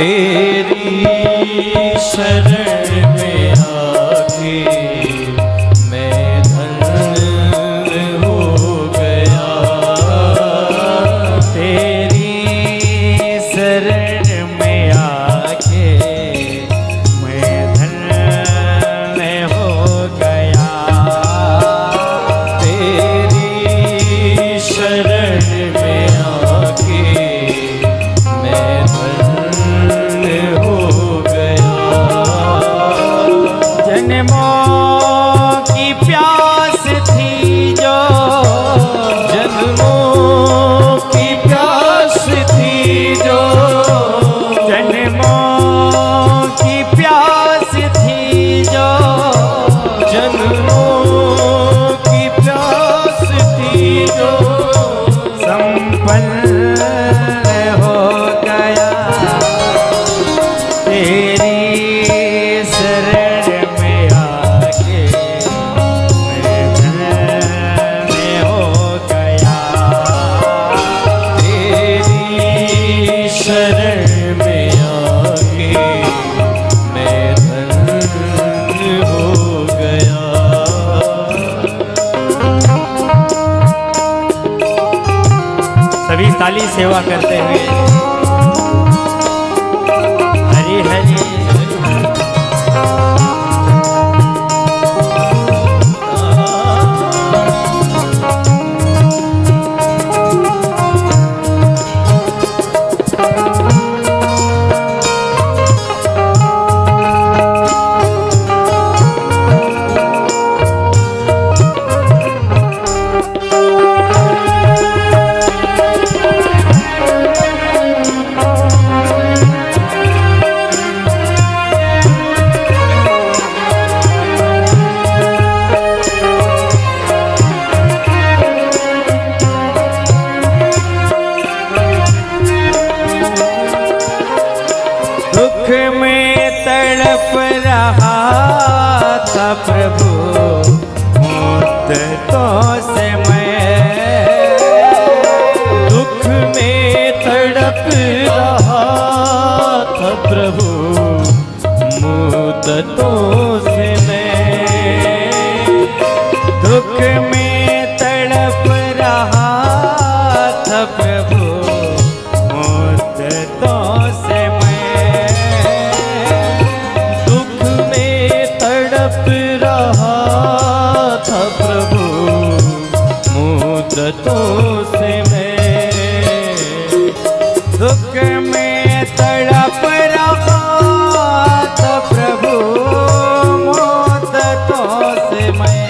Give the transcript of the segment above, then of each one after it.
तेरी शरण में आके मैं धन्य हो गया। तेरी शरण में आके मैं धन्य हो गया। तेरी शरण में आके मैं धन्य हो गया। जन्मों की प्यास थी जो, जन्मों की प्यास थी जो, जन्मों की प्यास थी जो, जन्मों की प्यास थी जो, संपन्न हो गया। तेरी शरण में आके मैं धन्य हो गया। तेरी शरण में आके मैं धन्य हो गया। सभी ताली सेवा करते हुए हरि हरि। दुख में तड़प रहा था प्रभु मुद्दतों से मैं। दुख में तड़प रहा था प्रभु मुद्दतों से मैं। दुख में तड़प रहा था प्रभु मुद्दतों से मैं। दुख में तड़प रहा था प्रभु मुद्दतों से मैं। दुख में तड़प रहा था प्रभु मुद्दतों से मैं।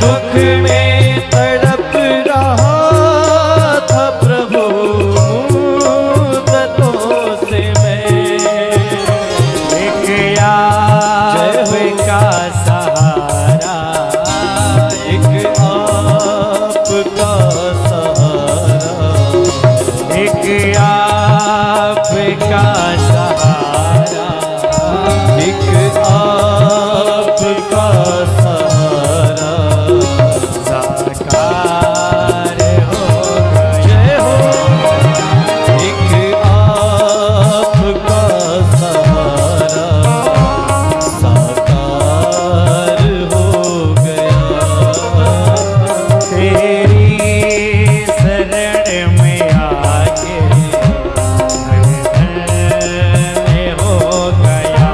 दुख में तड़प रहा था प्रभु मुद्दतों से मैं। एक आपका सहारा, एक आपका सहारा, एक आपका सहारा, एक आपका सहारा साकार हो जय गया। हो। एक आपका सहारा साकार हो गया। तेरी शरण में आके मैं धन्य हो गया।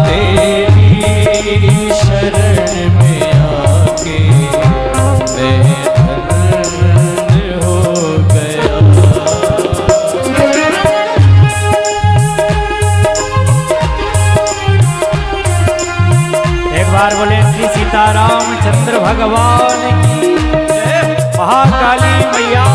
तेरी शरण में आके मैं धन्य हो गया। एक बार बोले श्री सीताराम चंद्र भगवान की जय। महाकाली मैया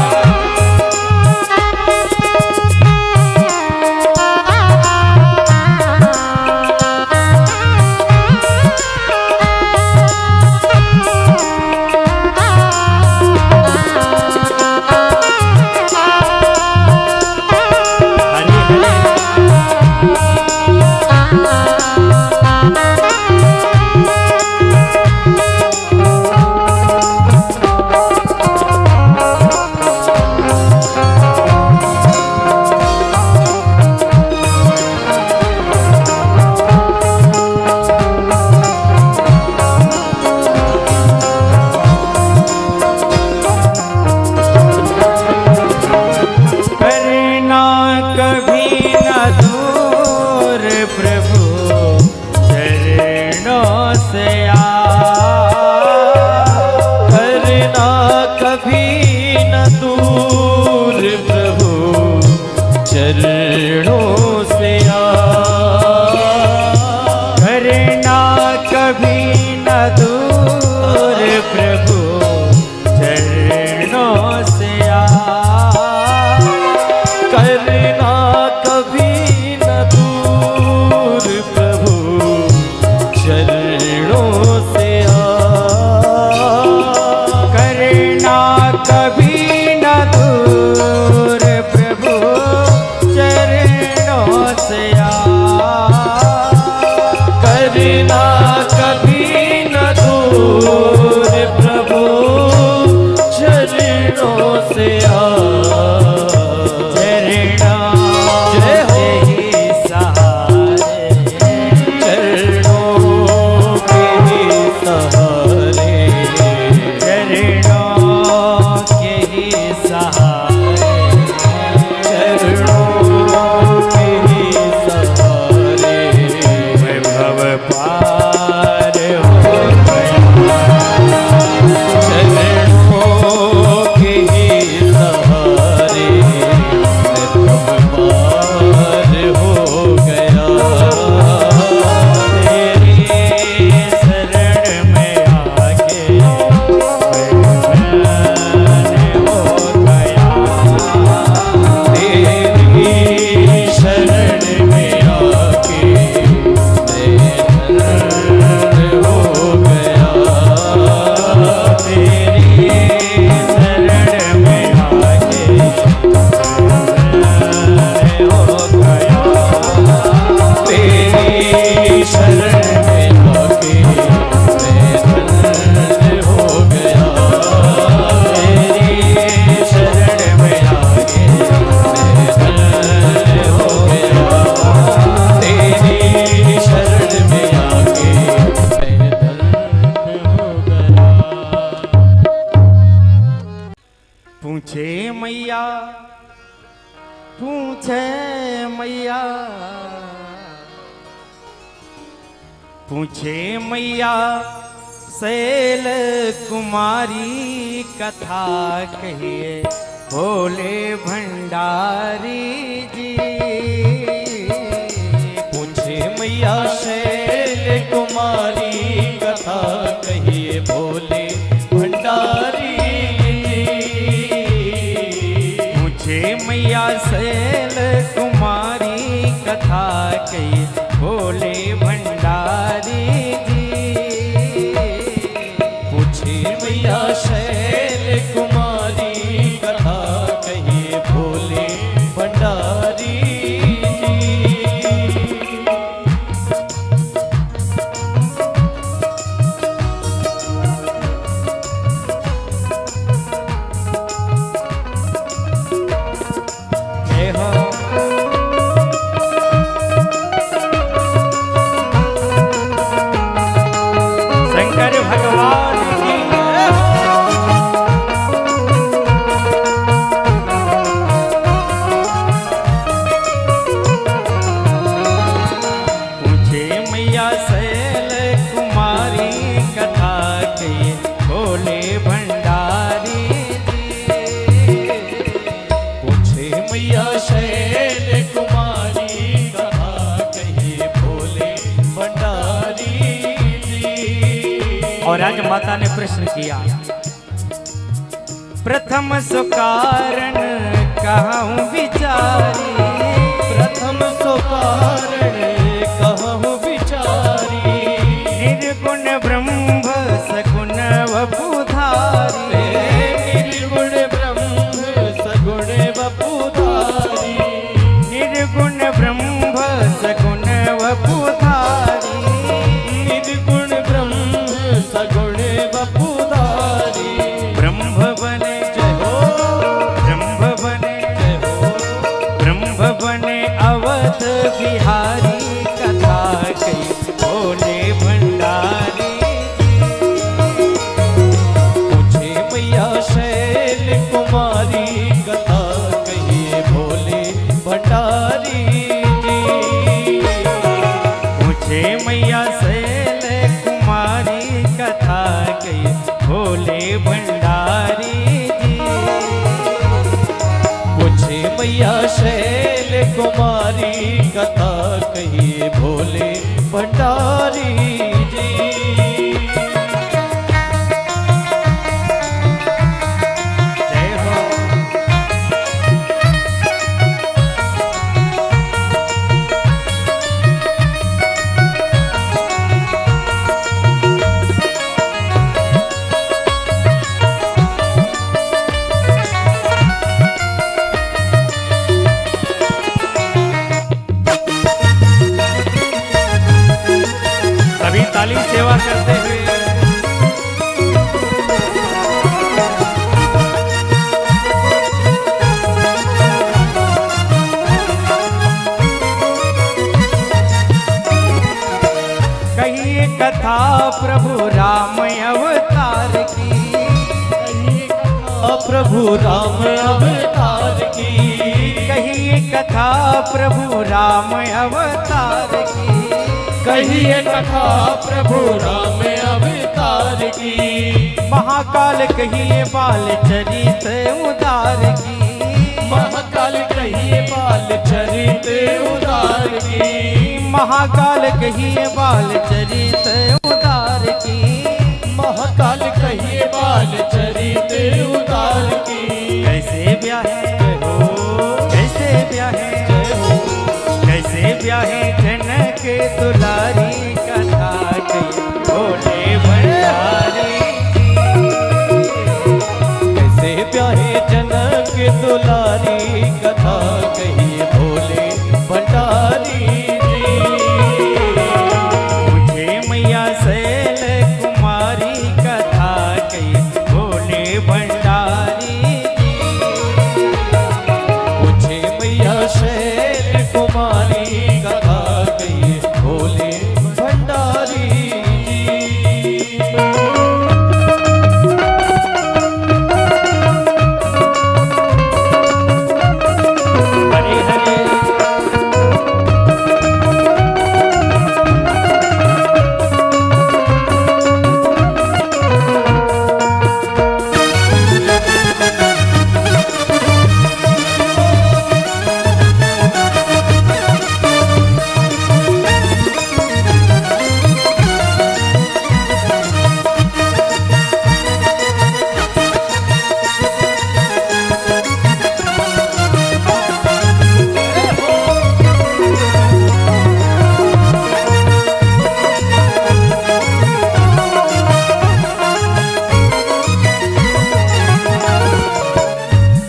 हरि हरि। पार हो गया। चरणों के ही सहारे मैं तब पार हो गया। तेरी शरण में आके मैंने हो गया। तेरी शरण में आके मैं धन्य हो गया। तेरी शरण में आके मैंने हो गया। तेरी शरण में आके मैं धन्य हो गया। तेरी शरण में आके मैं धन्य हो गया। तेरी शरण में आके मैं धन्य हो गया। पूछे मैया, पूछे मैया, पूछे मैया शैल कुमारी कथा कहिए भोले भंडारी जी। पूछे मैया शैल कुमारी कथा कहिए भोले भंडारी जी। पूछे मैया शैल कुमारी कथा कहिए भोले भंडारी जी। पूछे मैया शैल कुमारी कथा कहिए भोले भंडारी जी। जय हो शंकर भगवान की पूछे मैया शैल कुमारी कथा के भोले भंडारी जी। पूछे मैया शैल कुमारी कथा कहिए भोले भंडारी जी। और आज माता ने प्रश्न किया, प्रथम सुकारण कहूँ विचारी। प्रथम सो कारण कहूँ विचारी। निर्गुण ब्रह्म सगुण वपुधारी। निर्गुण ब्रह्म सगुण वपुधारी। निर्गुण ब्रह्म सगुण वपुधारी। निर्गुण ब्रह्म सगुण वपुधारी। ब्रह्म बने जय हो ब्रह्म बने जय हो। ब्रह्म बने अवध बिहारी कथा कही भोले भंडारी। पूछे मैया शैल कुमारी कथा कहिए भोले भंडारी जी। पूछे मैया शैल कुमारी कथा कही भोले भंडारी जी। पूछे मैया शैल कुमारी कथा कहिए भोले भंडारी जी। जय हो सभी ताली सेवा करते हुए कहिए कथा प्रभु राम अवतार की। कहिए कथा प्रभु राम अवतार की। कहिए कथा प्रभु राम अवतार की। कहिए कथा प्रभु राम अवतार की। महाकाल कहिए बाल चरित उदार की। महाकाल कहिए बाल चरित उदार की। महाकाल कहिए बाल चरित उदार की। महाकाल कहिए बाल चरित उदार की। कैसे ब्याहे कैसे ब्याहे कैसे ब्याहे जनक दुलारी कथा कही भोले भंडारी। कैसे ब्याहे जनक दुलारी कथा कहिए भोले भंडारी जी। मुझे मैया शैल कुमारी कथा कही भोले भंडारी जी। मुझे मैया शैल कुमारी कथा कहिए भोले भंडारी जी। हरे हरे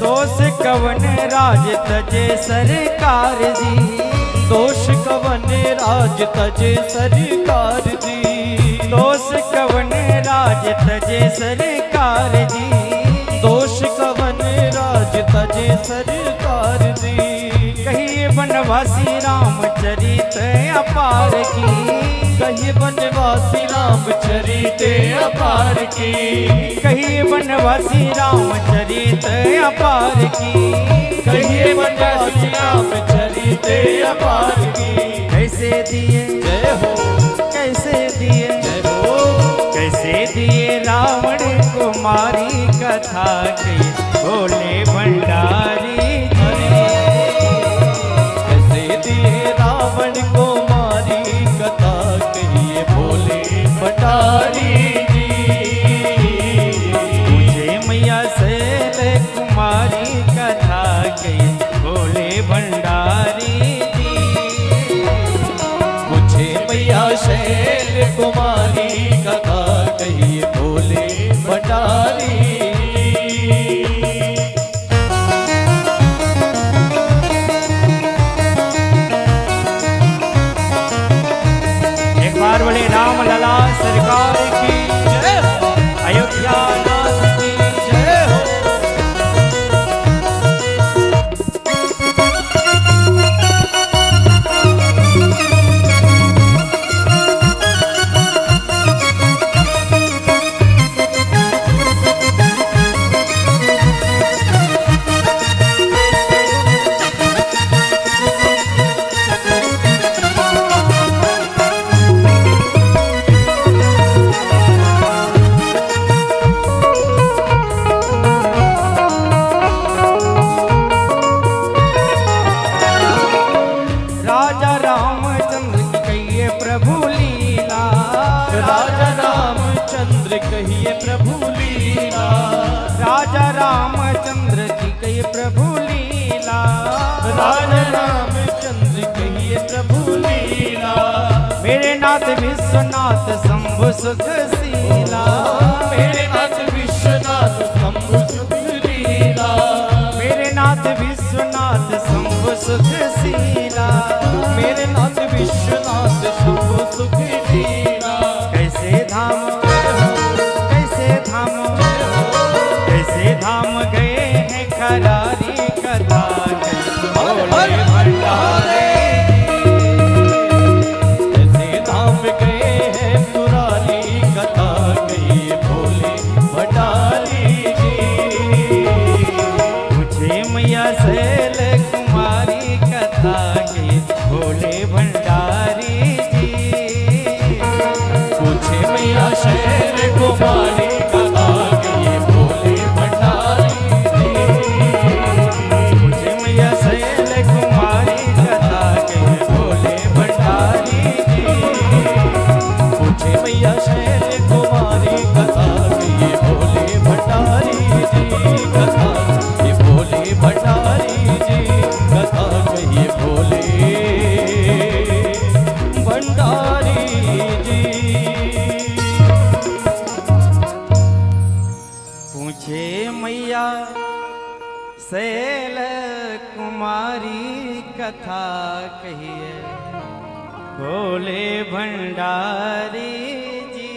दोष कवन राज तजे सरकार जी। दोष कवन राज तजे सरकार जी। दोष कवन राज तजे सरकार जी। दोष कवन राज तजे सरकार जी। कहिए बनवासी रामचरित अपार की। कहिए बनवासी रामचरित अपार की। कहिए बनवासी रामचरित अपार की। कहिए बनवासी रामचरित अपार की। कैसे दिए जय हो कैसे दिए जय हो। कैसे दिए रावण कुमारी कथा की भोले भंडारी जी। कैसे दिए रावण को मारी कथा कहिए भोले भंडारी जी। मुझे मैया शैल कुमारी कथा की भोले भंडारी जी। मुझे मैया शैल कुमारी कथा कहिए भोले भंडारी। एक बार बोले राम लला सरकार की जय हो अयोध्या नाथ की जय हो। राजा रामचंद्र की कहिए प्रभु लीला। राजा रामचंद्र कहिए प्रभु लीला। राजा रामचंद्र की कहिए प्रभु लीला। राजा रामचंद्र कहिए प्रभु लीला। मेरे नाथ विश्वनाथ शंभु सुख शीला। मेरे नाथ विश्वनाथ शंभु सुख लीला। मेरे नाथ विश्वनाथ शंभु सुख शीला। मेरे नाथ विश्वनाथ शंभु सुख लीला। कैसे धाम कैसे धाम कैसे धाम गए हैं खरारी कथा कही भोले भंडारी। ऐसे धाम गए हैं पुरानी कथा कहिए भोले भंडारी जी। मुझे मैया शैल कुमारी कथा की भोले भंडारी शैल कुमारी कथा के ये भोले भंडारी जी। पूछे मैया शैल कुमारी कथा के ये भोले भंडारी जी। पूछे मैया शैल कुमारी कथा के ये भोले भंडारी जी। कथा ये भोले भंडारी जी। कथा के ये भोले भंडारी जी। पूछे मैया शैल कुमारी कथा कहिए भोले भंडारी जी।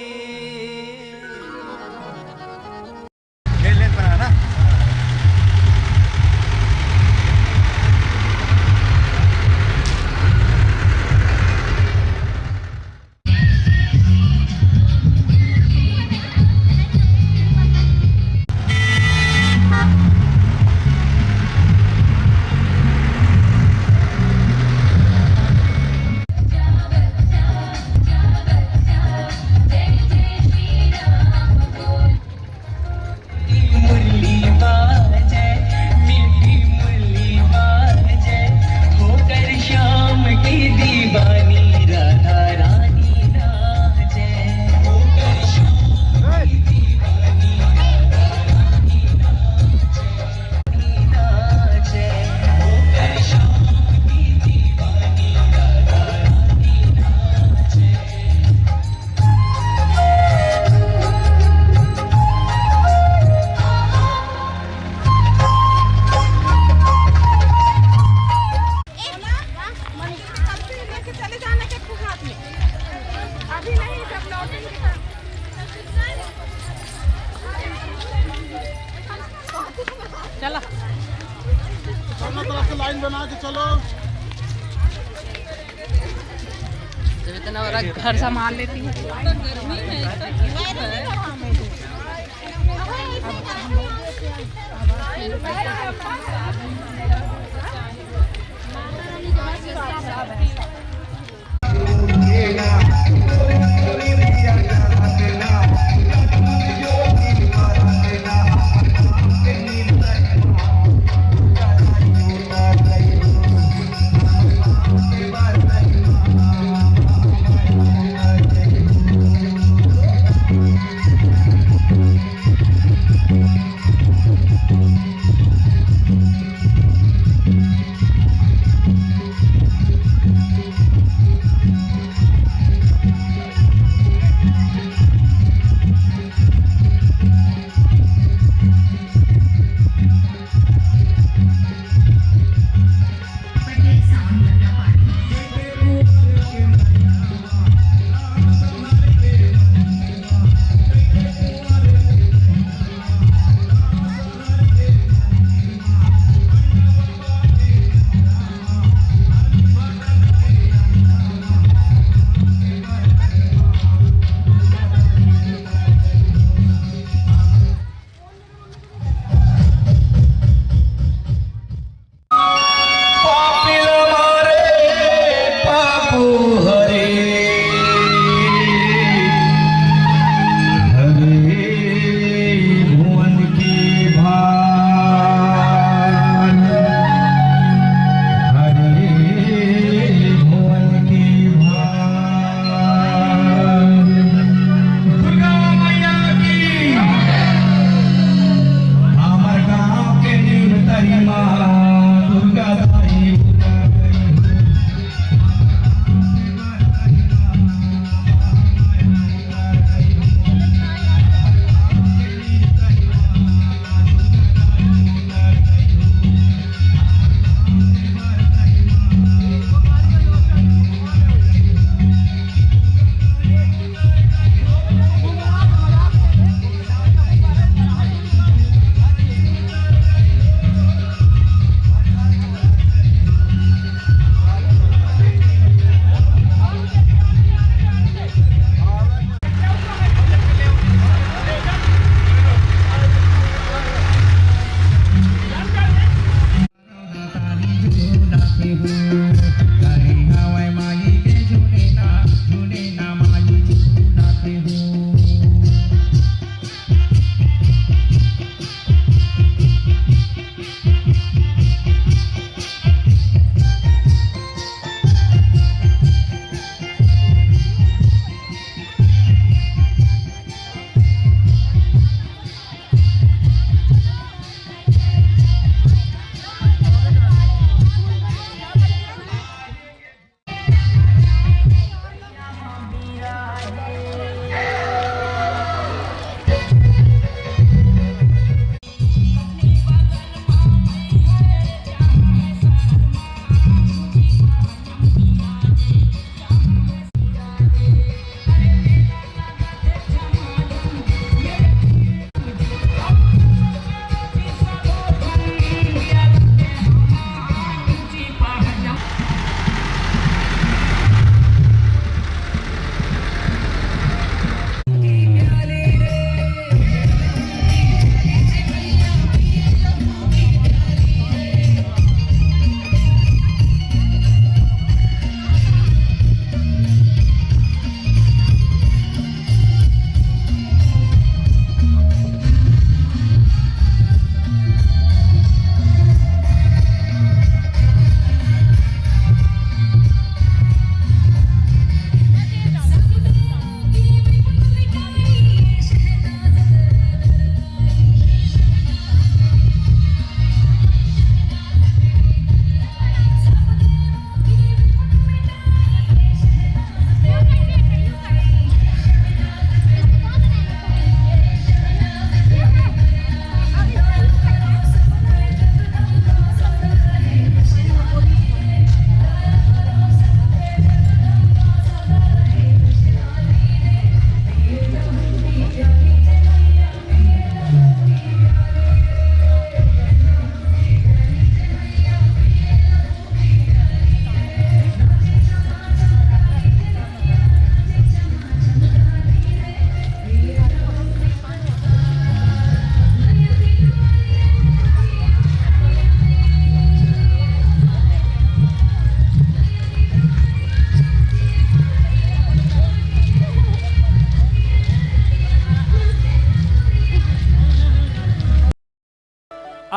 चलो दोनों तरफ से लाइन बना के चलो। तो इतना बड़ा घर संभाल लेती है।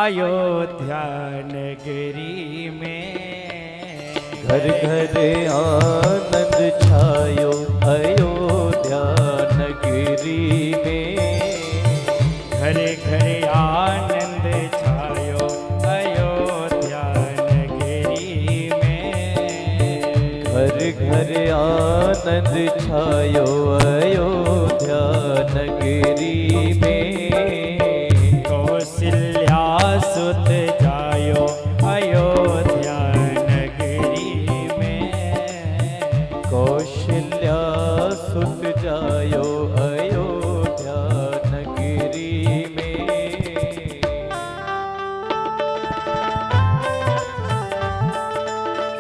अयोध्या नगरी में। घर घर आनंद छायो अयोध्या नगरी में। घरे घरे आनंद छायो अयोध्या नगरी में। घर घर आनंद छायो अयोध्या नगरी में। कौशल्या सुत जायो अयोध्या नगरी में। कौशल्या सुत जायो अयोध्या नगरी में।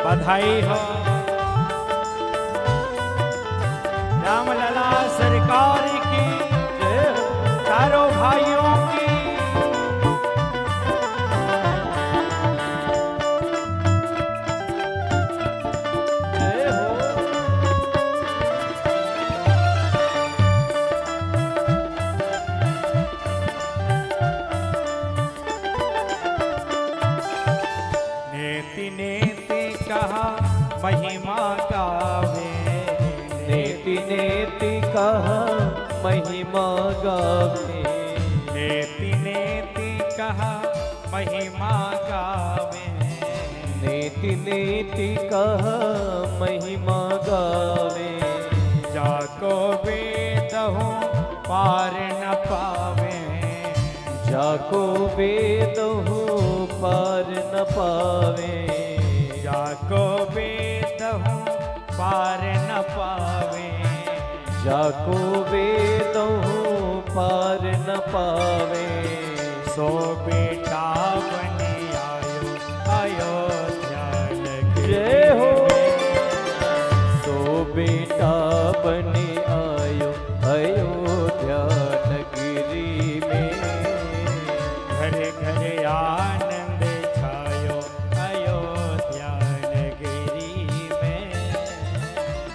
बधाई हो रामलला सरकार की, चारों भाइयों की। जय हो। नेति नेति कहा महिमा गावे। नेति नेति कहा महिमा गावे। नेति नेति कहा महिमा गावे। नेति नेति कहा महिमा गावे। जाको वेदहु पार न पावे। जाको वेदहु पार न पावे। जाको वेदहु पार न पावे। जाको वेदहु पार न पावे। सो बेटा बने आयो अयोध्या नगरी। जय हो। सो बेटा बने आयो अयोध्या नगरी में। घर घर आनंद छायो अयोध्या नगरी में।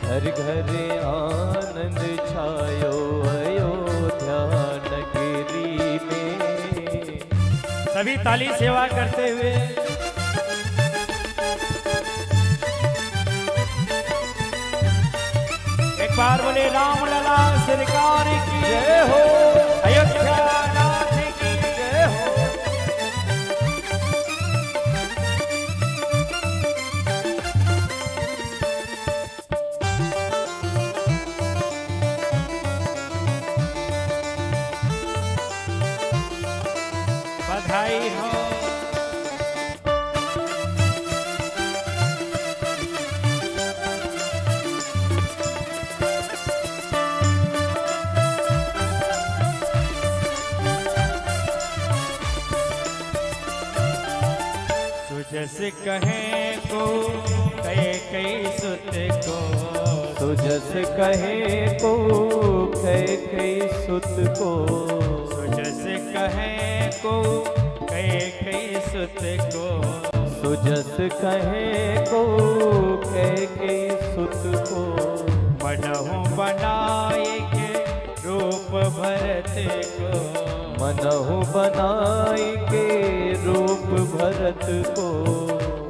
घर घर आनंद छायो अयोध्या नगरी में। सभी ताली सेवा करते हुए एक बार बोले रामलला सरकार की जय हो। अयोध्या नाथ की जय हो। बधाई हो सुजस कहे को कहे कई सुत को। सुजस कहे को कह कई सुत को। सुजस कहे को कहे कई सुत को। सुजस कहे को कह कई सुत को। मनहु बनाए के रूप भरत को। मनहु बनाई के रूप भरत को।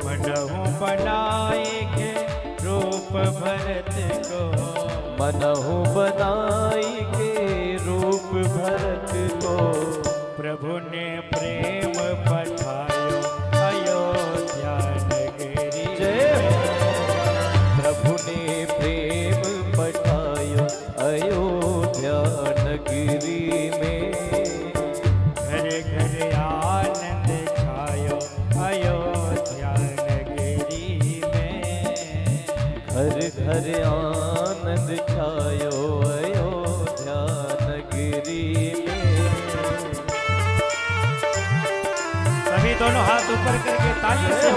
मनहु बनाए के रूप भरत को। मनहु बनाई के रूप भरत को। प्रभु ने प्रेम पठायो अयोध्या नगरी। जय प्रभु ने प्रेम पठायो अयोध्या नगरी में। घर घर आनंद छायो अयोध्या नगरी में। घर घर आनंद छायो अयोध्या नगरी में। सभी दोनों हाथ ऊपर करके ताली से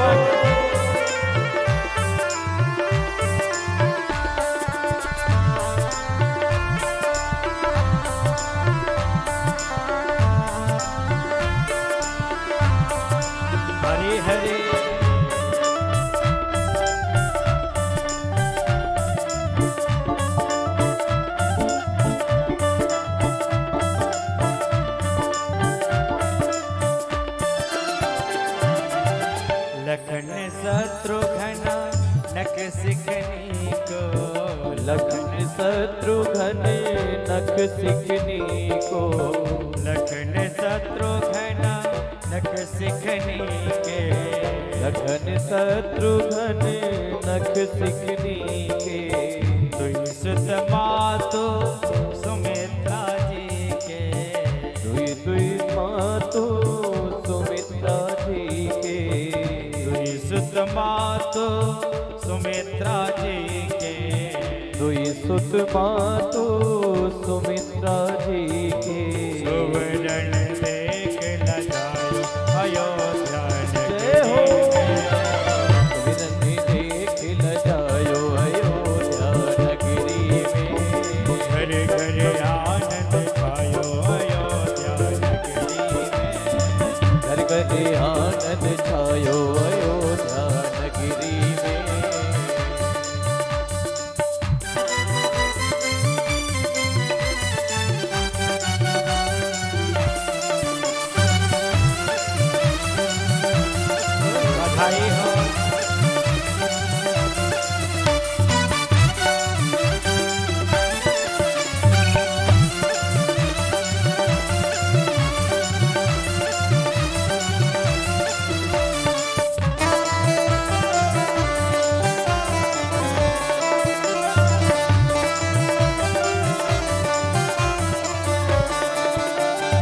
हरे हरे। घन नख सिखनी को, लखन शत्रुघ्न नख सिखनी के, लखन शत्रुघ्न नख सिखनी के। दुई सुत मातु सुमित्रा जी के, दुई दुई मातु सुमित्रा जी के, दुई सुत मातु सुमित्रा जी के, दुई सुत मातु सुमित्रा जी के। सुवर्ण देख न जायो अयोध्या जय हो। नगरी में, सुमिरन देख न जायो अयोध्या नगरी में, घर घर आनंद पायो अयोध्या नगरी में, घर घर आनंद छायो अयोध्या नगरी में। बधाई हो।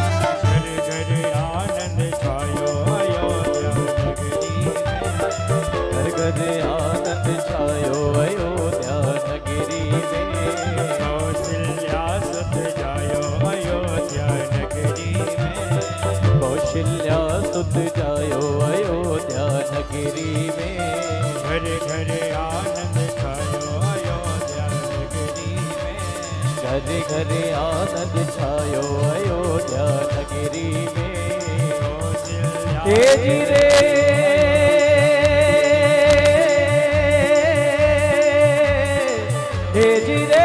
घर घर आनंद छायो अयोध्या नगरी में, घर घर आनंद छायो अयोध्या नगरी में। कौशल्या सुत जायो अयोध्या नगरी में, कौशल्या सुत जायो अयोध्या नगरी में। घर घर आनंद छायो अयोध्या नगरी में, घर घर आनंद छायो अयोध्या नगरी में। कौशल्या हे जी रे हे जी रे